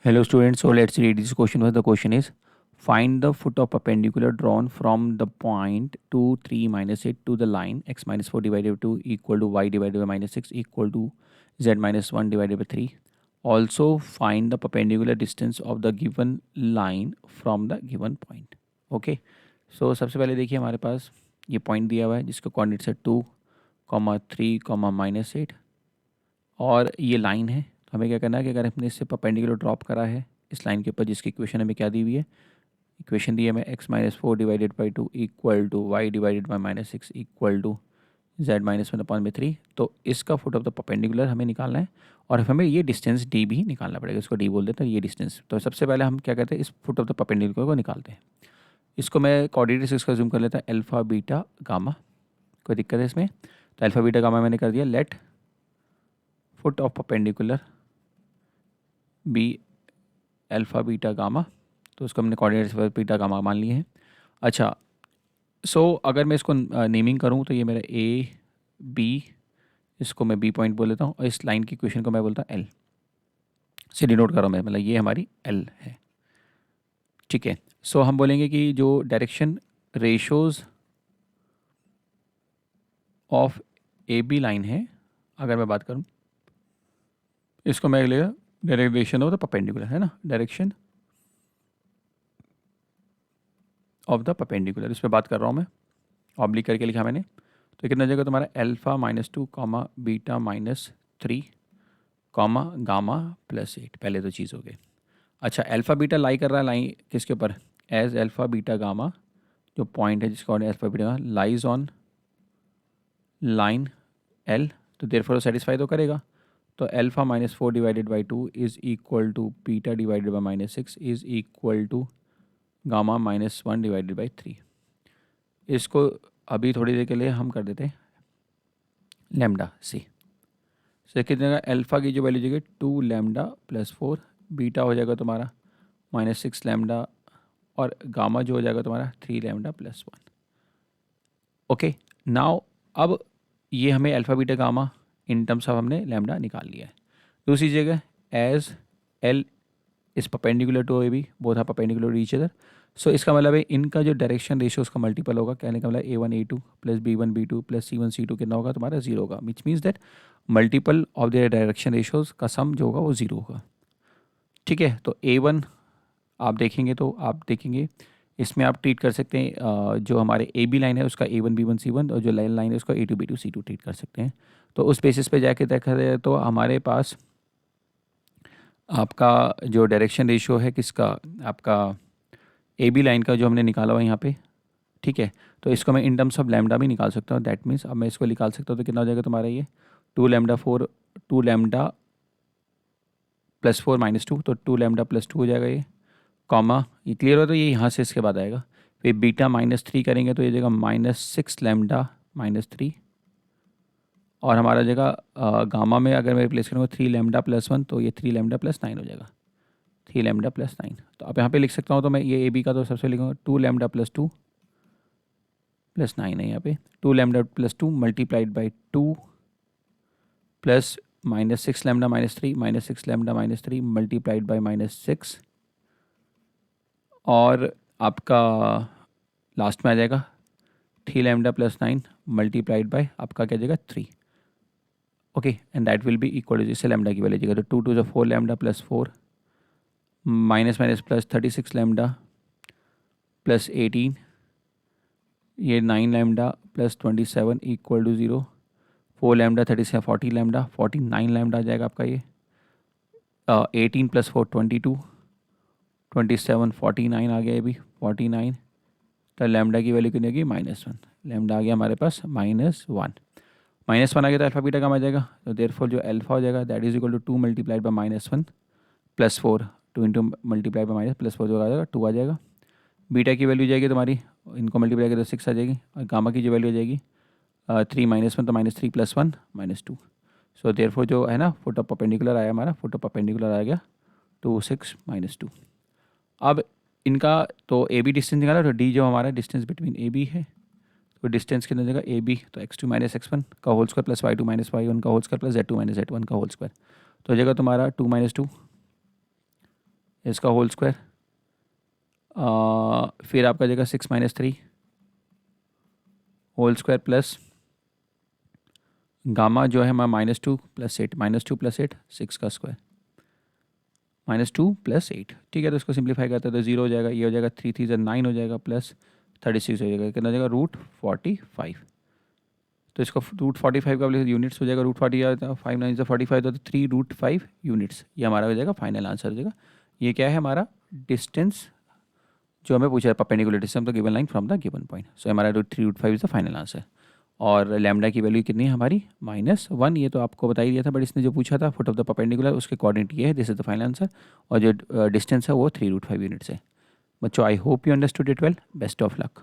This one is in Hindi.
Hello students, so let's read this question. The question is, find the foot of perpendicular drawn from the point 2, 3, minus 8 to the line x minus 4 divided by 2 equal to y divided by minus 6 equal to z minus 1 divided by 3. Also find the perpendicular distance of the given line from the given point. Okay, so सबसे पहले देखिए हमारे पास ये पॉइंट दिया हुआ है जिसका कोऑर्डिनेट्स है 2, 3, माइनस 8 और ये लाइन है। तो हमें क्या करना है कि अगर हमने इससे परपेंडिकुलर ड्रॉप करा है इस लाइन के ऊपर जिसकी इक्वेशन हमें क्या दी हुई है, इक्वेशन दी है हमें x minus 4 divided by 2 equal to y divided by minus 6 equal to z minus 1/3। तो इसका फुट ऑफ द परपेंडिकुलर हमें निकालना है और हमें ये डिस्टेंस डी भी निकालना पड़ेगा। इसको डी बोल देते हैं, ये डिस्टेंस। तो सबसे पहले हम क्या करते हैं, इस फुट ऑफ द परपेंडिकुलर को निकालते हैं। इसको मैं कोऑर्डिनेट इसका जूम कर लेता हूँ, अल्फा बीटा गामा। कोई दिक्कत है इसमें? तो अल्फा बीटा गामा मैंने कर दिया। Let foot of perpendicular B alpha beta gamma. तो उसको हमने कोऑर्डिनेट्स बीटा गामा मान लिए हैं। अच्छा, सो अगर मैं इसको नेमिंग करूँ तो ये मेरा ए बी, इसको मैं बी पॉइंट बोल लेता हूँ और इस लाइन की इक्वेशन को मैं बोलता हूँ एल से डिनोट कर रहा हूँ मैं, मतलब ये हमारी एल है। ठीक है, सो हम बोलेंगे कि जो direction ratios of A B line है, अगर मैं बात करूँ इसको मैं ले डायरेक्शन ऑफ द परपेंडिकुलर, है ना, डायरेक्शन ऑफ द परपेंडिकुलर, इस पर बात कर रहा हूँ मैं। ऑब्लिक करके लिखा मैंने। तो कितना जगह तुम्हारा alpha minus 2 comma beta minus 3 comma gamma plus 8। पहले तो चीज़ हो गई। अच्छा, अल्फ़ा बीटा लाई कर रहा है लाइन किसके ऊपर? एज अल्फ़ा बीटा गामा, जो पॉइंट है जिसका alpha beta lies on line L, तो देयरफॉर सेटिस्फाई तो करेगा। तो alpha minus 4 divided by 2 is equal to beta divided by minus 6 is equal to gamma minus 1 divided by 3। इसको अभी थोड़ी देर के लिए हम कर देते हैं लैम्डा सी। सो कितने का अल्फ़ा की जो वैल्यू जाएगी 2 लैम्डा प्लस 4, बीटा हो जाएगा तुम्हारा माइनस 6 लैम्डा और गामा जो हो जाएगा तुम्हारा 3 लैम्डा प्लस 1। ओके, नाउ अब ये हमें alpha beta gamma in terms of हमने लैम्डा निकाल लिया है। दूसरी जगह as L is perpendicular to A B, both are perpendicular to each other. So इसका मतलब है इनका जो डायरेक्शन रेशियो उसका मल्टीपल होगा। कहने का मतलब A1 A2 plus B1 B2 plus C1 C2 कितना होगा तुम्हारा? 0 होगा। Which means that multiple of the direction ratios का सम जो होगा वो 0 होगा। ठीक है, तो A1 आप देखेंगे तो आप देखेंगे इसमें आप ट्रीट कर सकते हैं जो हमारे ए बी लाइन है उसका A1 B1 C1 और जो लाइन है उसका A2 B2 C2 ट्रीट कर सकते हैं। तो उस बेसिस पे जाके देखा जाए तो हमारे पास आपका जो डायरेक्शन रेशियो है किसका, आपका ए बी लाइन का जो हमने निकाला हुआ यहाँ पे। ठीक है, तो इसको मैं इन टर्म्स ऑफ लैम्डा भी निकाल सकता हूँ। दैट मीन्स अब मैं इसको निकाल सकता हूँ तो कितना हो जाएगा तुम्हारा ये 2 लैम्डा प्लस 4 माइनस 2, तो 2 लैम्डा प्लस 2 हो जाएगा ये, कॉमा ये क्लियर हो तो ये यहाँ से इसके बाद आएगा। फिर बीटा माइनस 3 करेंगे तो ये जगह माइनस 6 लैम्डा माइनस 3 और हमारा जगह गामा में अगर मैं रिप्लेस करूँगा 3 लैम्डा प्लस 1 तो ये 3 लैम्डा प्लस 9 हो जाएगा, 3 लैम्डा प्लस 9। तो अब यहाँ पे लिख सकता हूँ तो मैं ये ए बी का तो सबसे लिखूँगा 2 लैम्डा प्लस 2 प्लस 9 है यहाँ पे, 2 lambda plus 2 multiplied by 2 plus minus 6 lambda minus 6 lambda minus 3 multiplied by minus 6 और आपका लास्ट में आ जाएगा 3 लैम्डा प्लस 9 मल्टीप्लाइड बाई आपका क्या जाएगा 3। Okay, and that will be equal to, इससे लैम्डा की वैल्यू जाएगा तो 2 to 4 lambda plus 4 minus minus plus 36 lambda plus 18, ये 9 lambda plus 27 equal to 0, 4 lambda 37 40 lambda 49 lambda आ जाएगा आपका ये। 18 प्लस 4 22, 27 49 आ गया ये भी 49। तो लैम्डा की वैल्यू कितनी होगी? -1। लैम्डा आ गया हमारे पास -1। -1 आ गया तो अल्फा बीटा कम आ जाएगा। तो देयरफॉर जो अल्फा हो जाएगा that is equal to 2 multiplied by -1 plus 4, 2 into multiply by minus plus 4 जो आ जाएगा 2 आ जाएगा। बीटा की वैल्यू जाएगी तुम्हारी, इनको मल्टीप्लाई करें तो 6 आ जाएगी और गामा की जो वैल्यू आ जाएगी 3 -1 तो -3 प्लस 1 -2। सो देयरफॉर जो है ना फुट ऑफ परपेंडिकुलर आया हमारा, फुट ऑफ परपेंडिकुलर आ गया 2 6 -2। अब इनका तो ए बी डिस्टेंस निकाला, तो डी जो हमारा डिस्टेंस बिटवीन ए बी है, तो डिस्टेंस कितना जगह ए बी, तो x2 माइनस x1 का whole square plus y2 minus y1 का whole square plus z2 minus z1 का होल स्क्वायर। तो हो जाएगा तुम्हारा 2 - 2 इसका होल स्क्वायर, फिर आपका जगह 6 - 3 होल स्क्वायर प्लस गामा जो है हमारा -2 + 8, -2 + 8 6 का स्क्वायर -2 + 8। ठीक है, तो इसको सिंप्लीफाई करते हैं तो 0 हो जाएगा, ये हो जाएगा 3 3 से 9 हो जाएगा प्लस 36 हो जाएगा, कितना हो जाएगा √45। तो इसको √45 का यूनिट्स हो जाएगा, √40 5 9 से 45 तो 3√5 यूनिट्स, ये हमारा हो जाएगा फाइनल आंसर हो जाएगा। ये क्या है हमारा डिस्टेंस जो हमें पूछा है perpendicular distance the given line from the given point. So हमारा 3√5 इज द फाइनल आंसर। और लैम्डा की वैल्यू कितनी है हमारी -1, ये तो आपको बता ही दिया था, बट इसने जो पूछा था फुट ऑफ द परपेंडिकुलर उसके कोऑर्डिनेट ये है, this is the final answer. और जो डिस्टेंस है वो 3√5 यूनिट्स है। बच्चों I hope you understood it well, best of luck.